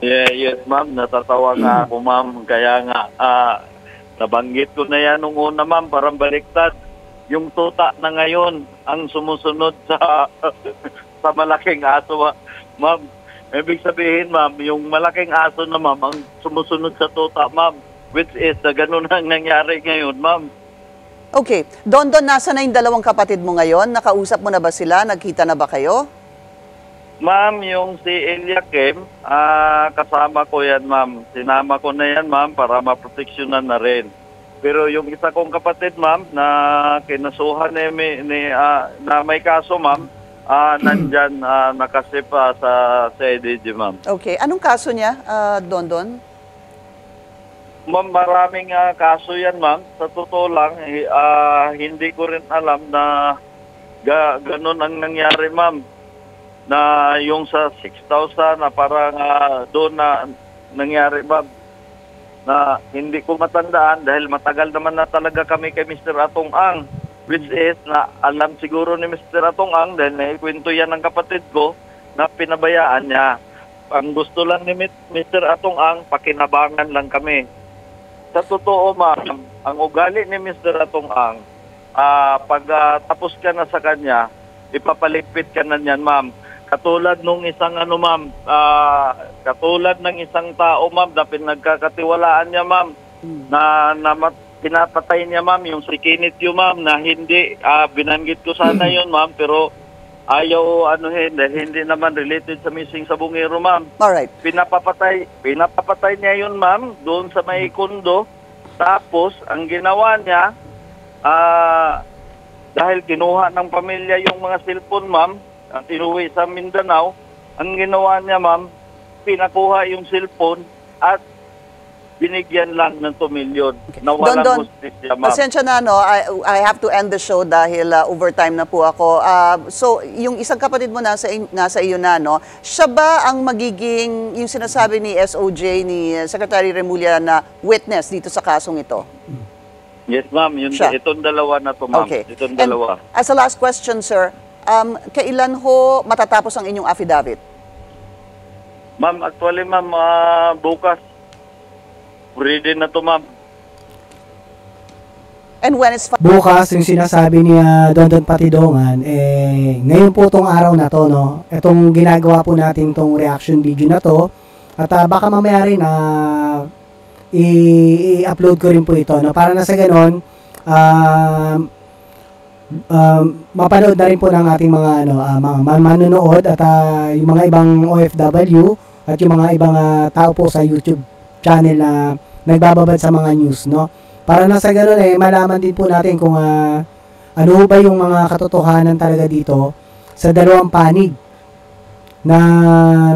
E: Yes ma'am, natatawa nga ako ma'am. Kaya nga, nabanggit ko na yan nung una ma'am, parang baliktad. Yung tuta na ngayon, ang sumusunod sa sa malaking aso ma'am. Ibig sabihin ma'am, yung malaking aso na ma'am, ang sumusunod sa tuta ma'am. Which is, ganun ang nangyari ngayon ma'am.
D: Okay. Don, nasa na yung dalawang kapatid mo ngayon? Nakausap mo na ba sila? Nagkita na ba kayo?
E: Ma'am, yung si Eliakim, kasama ko yan ma'am. Sinama ko na yan ma'am para maproteksyonan na rin. Pero yung isa kong kapatid ma'am na kinasuhan na may kaso ma'am, nandyan nakasip sa CIDG ma'am.
D: Okay. Anong kaso niya, Don?
E: Ma'am, maraming kaso yan ma'am. Sa totoo lang, hindi ko rin alam na ganun ang nangyari ma'am. Na yung sa 6,000 na parang doon na nangyari ma'am. Na hindi ko matandaan dahil matagal naman na talaga kami kay Mr. Atong Ang. Which is, na alam siguro ni Mr. Atong Ang dahil naikwento yan ng kapatid ko na pinabayaan niya. Ang gusto lang ni Mr. Atong Ang, pakinabangan lang kami. Sa totoo ma'am, ang ugali ni Mr. Atong Ang, pag tapos ka na sa kanya, ipapaligpit ka na niyan ma'am. Katulad nung isang ma'am, katulad ng isang tao ma'am na pinagkakatiwalaan niya ma'am, na pinapatay niya ma'am, yung si Kenneth Yu ma'am, na hindi, binanggit ko sana yun ma'am, pero ayaw dahil hindi naman related sa missing sa Bungero ma'am.
D: Alright.
E: Pinapapatay niya yun ma'am, doon sa may kondo. Tapos, ang ginawa niya, dahil kinuha ng pamilya yung mga cellphone ma'am, at inuwi sa Mindanao, ang ginawa niya ma'am, pinakuha yung cellphone at binigyan lang ng 2 million. Na walang hustisya ma'am.
D: Pasensya na, I have to end the show dahil overtime na po ako. So, yung isang kapatid mo nasa iyo na, siya ba ang magiging, yung sinasabi ni SOJ, ni Secretary Remulla na witness dito sa kasong ito?
E: Yes ma'am, itong dalawa na to ma'am.
D: Okay.
E: Itong dalawa.
D: As a last question, sir, kailan ho matatapos ang inyong affidavit?
E: Ma'am, actually ma'am, bukas. Ready na to ma'am.
D: And when is
A: Bukas, yung sinasabi ni Don Don Patidongan, ngayon po tong araw na to, no? Itong ginagawa po natin tong reaction video na to. At baka mamaya rin i-upload ko rin po ito, no? Para na sa ganon, mapanood na rin po ng ating mga mga manonood at yung mga ibang OFW at yung mga ibang tao po sa YouTube channel na nagbababad sa mga news, no? Para na sa ganun malaman din po natin kung ano ba yung mga katotohanan talaga dito sa dalawang panig na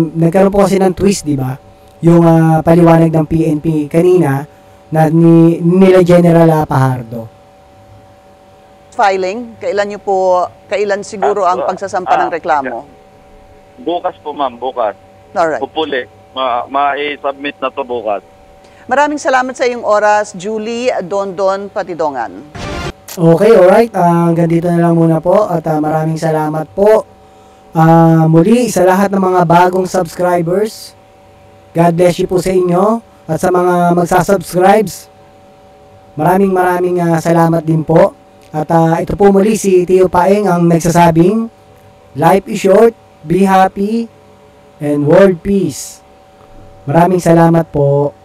A: nagkaroon po kasi ng twist, di ba? Yung paliwanag ng PNP kanina na nila General Pajardo.
D: filing? Kailan siguro ang pagsasampa ng reklamo?
E: Bukas po ma'am, bukas.
D: Alright.
E: Hopefully, ma-submit na to bukas.
D: Maraming salamat sa iyong oras, Julie Don Don Patidongan.
A: Okay, alright. Hanggang dito na lang muna po at maraming salamat po. Muli sa lahat ng mga bagong subscribers. God bless you po sa inyo at sa mga magsasubscribes. Maraming salamat din po. At ito po muli si Tio Paeng ang nagsasabing, life is short, be happy, and world peace. Maraming salamat po.